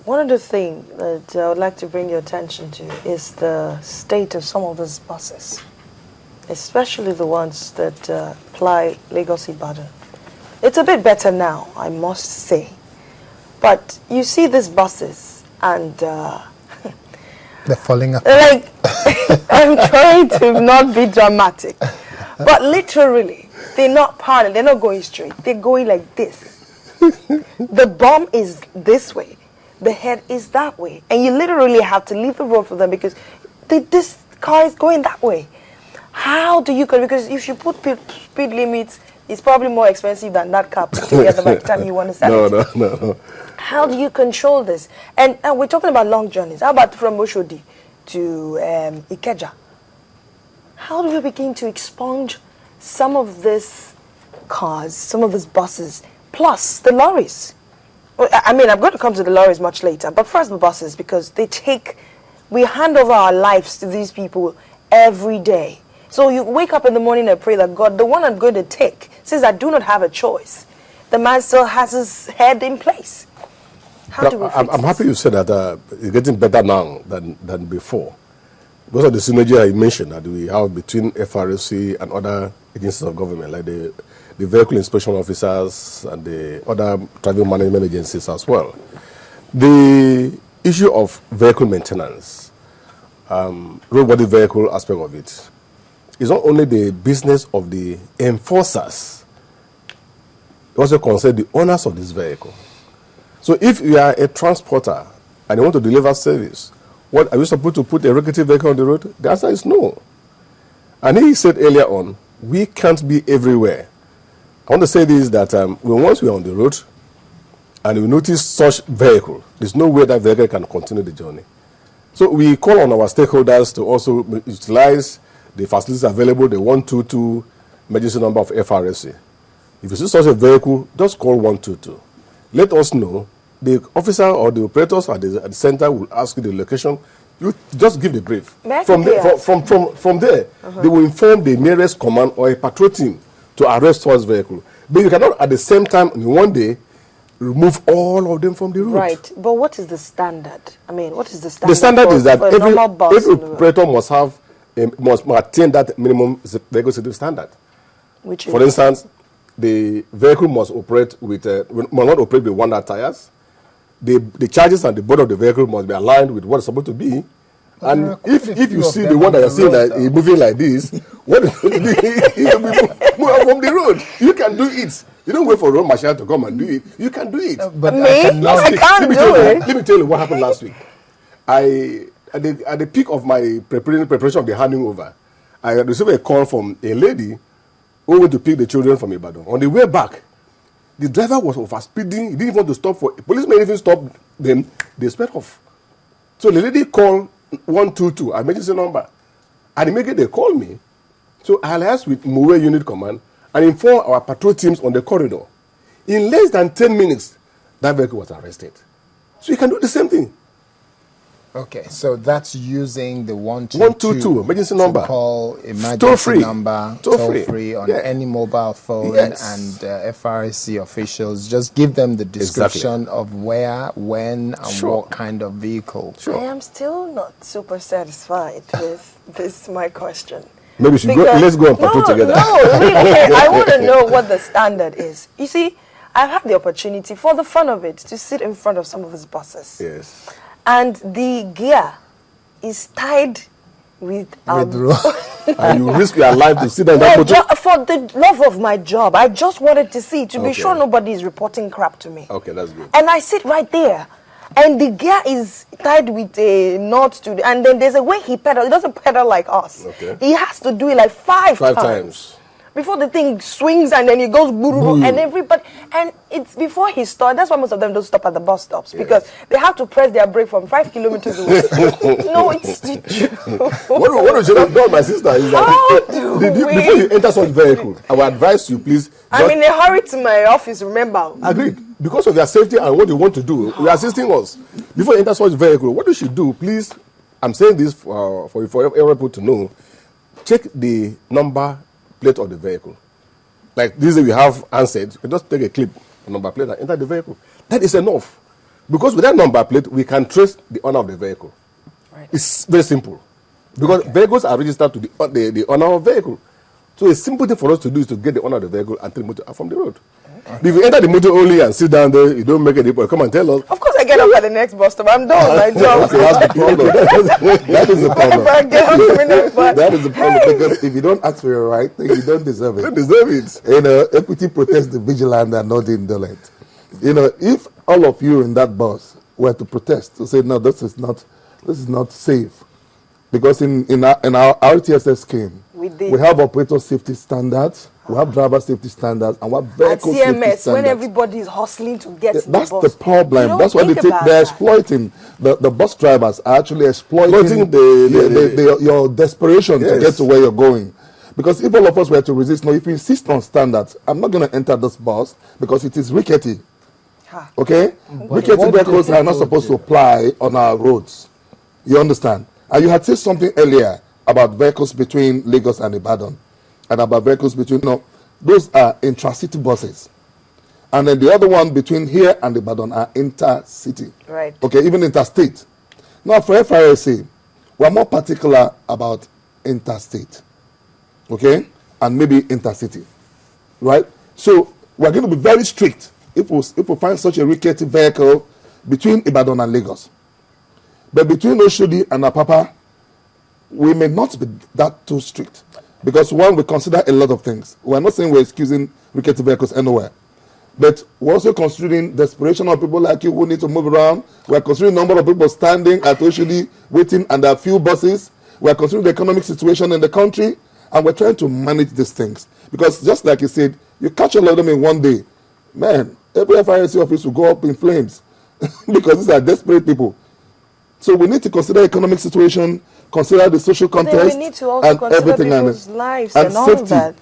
One of the things that I would like to bring your attention to is the state of some of these buses, especially the ones that ply Lagos-Ibadan. It's a bit better now, I must say. But you see these buses and... they're falling apart. Like, I'm trying to not be dramatic. But literally, they're not parallel, they're not going straight. They're going like this. The bomb is this way. The head is that way. And you literally have to leave the road for them because this car is going that way. How do you... Because if you put speed limits, it's probably more expensive than that car put together by the time you want to sell it. No. How do you control this? And we're talking about long journeys. How about from Oshodi to Ikeja? How do we begin to expunge some of these cars, some of these buses, plus the lorries? I mean, I'm going to come to the lorries much later, but first the buses, because we hand over our lives to these people every day. So you wake up in the morning and pray that God, the one I'm going to take, says I do not have a choice. The man still has his head in place. How do we fix I'm happy you said that it's getting better now than before. Because of the synergy I mentioned that we have between FRSC and other agencies of government, like the vehicle inspection officers and the other traffic management agencies as well. The issue of vehicle maintenance, roadworthy vehicle aspect of it, is not only the business of the enforcers, it also concerns the owners of this vehicle. So if you are a transporter and you want to deliver service, what are you supposed to put a recreative vehicle on the road? The answer is no. And he said earlier on, we can't be everywhere. I want to say this, that once we are on the road and we notice such vehicle, there's no way that vehicle can continue the journey. So we call on our stakeholders to also utilize the facilities available, the 122 emergency number of FRSC. If you see such a vehicle, just call 122. Let us know. The officer or the operators at the center will ask you the location. You just give the brief. From there, they will inform the nearest command or a patrol team to arrest such vehicle. But you cannot at the same time in one day remove all of them from the route. Right. But what is the standard? I mean, what is the standard? The standard is that every operator must attain that minimum vehicle safety standard. Which For instance, the vehicle must operate with must not operate with one tires. The charges and the body of the vehicle must be aligned with what it's supposed to be. And if you see the one that you're seeing that is moving like this, what is going to be? It will move from the road. You can do it. You don't wait for a road marshal to come and do it. You can do it. But I can't do it. Let me tell you what happened last week. At the peak of my preparation of the handing over, I received a call from a lady who went to pick the children from Ibadan. On the way back, the driver was over speeding. He didn't want to stop for policemen even stopped them. They sped off. So the lady called 122, emergency number, and immediately they called me. So I liaised with Mowe Unit Command and informed our patrol teams on the corridor. In less than 10 minutes, that vehicle was arrested. So you can do the same thing. Okay, so that's using the 122 emergency number. Call emergency number, toll free on any mobile phone, and FRSC officials. Just give them the description of where, when, and what kind of vehicle. I am still not super satisfied with this. My question. Maybe we should let's go and patrol together. No, really, I want to know what the standard is. You see, I've had the opportunity, for the fun of it, to sit in front of some of his buses. Yes. And the gear is tied with and you risk your life to sit down that motor? For the love of my job, I just wanted to see, to be sure nobody is reporting crap to me. Okay, that's good. And I sit right there, and the gear is tied with a knot to the, and then there's a way he pedals. He doesn't pedal like us. Okay. He has to do it like five times. Before the thing swings and then it goes and everybody, and it's before he starts. That's why most of them don't stop at the bus stops, because they have to press their brake from 5 kilometers away. No, it's the truth. What you should have done, my sister, is that before you enter such vehicle, I would advise you, please. I'm in a hurry to my office, remember. Agreed. Because of their safety and what you want to do, you are assisting us. Before you enter such vehicle, what you should do, please, I'm saying this for everyone to know, check the number plate of the vehicle. Like this, we have answered. You just take a clip, a number plate, and enter the vehicle. That is enough. Because with that number plate, we can trace the owner of the vehicle. Right. It's very simple. Because vehicles are registered to the owner of the vehicle. So a simple thing for us to do is to get the owner of the vehicle and take the motor out from the road. Okay. If you enter the motor only and sit down there, you don't make any point. Come and tell us. Of course, I get up at the next bus stop. I'm done with my job. Okay, that's the problem. That is the problem. That is the problem, because if you don't ask for your right, then you don't deserve it. You don't deserve it. You know, equity protects the vigilant and not the indolent. You know, if all of you in that bus were to protest to say, no, this is not safe, because in our RTSS scheme, we have operator safety standards, we have driver safety standards, and we have vehicle safety standards. when everybody is hustling to get to the bus. That's the problem. That's why they're exploiting. The bus drivers are actually exploiting your desperation to get to where you're going. Because if all of us were to resist, no, if we insist on standards, I'm not going to enter this bus because it is rickety. Okay? Rickety vehicles are not supposed to apply on our roads. You understand? And you had said something earlier about vehicles between Lagos and Ibadan, and about vehicles between, no, those are intracity buses. And then the other one between here and Ibadan are intercity. Right. Okay, even interstate. Now for FRSC, we're more particular about interstate. Okay? And maybe intercity. Right? So we're going to be very strict if we find such a rickety vehicle between Ibadan and Lagos. But between Oshodi and Apapa, we may not be that too strict. Because one, we consider a lot of things. We're not saying we're excusing rickety vehicles anywhere. But we're also considering desperation of people like you who need to move around. We're considering the number of people standing at Oshodi waiting, and there are few buses. We're considering the economic situation in the country. And we're trying to manage these things. Because just like you said, you catch a lot of them in one day. Man, every FRSC office will go up in flames. Because these are desperate people. So we need to consider economic situation, consider the social context, we need to also and consider everything, people's lives and all safety. of that.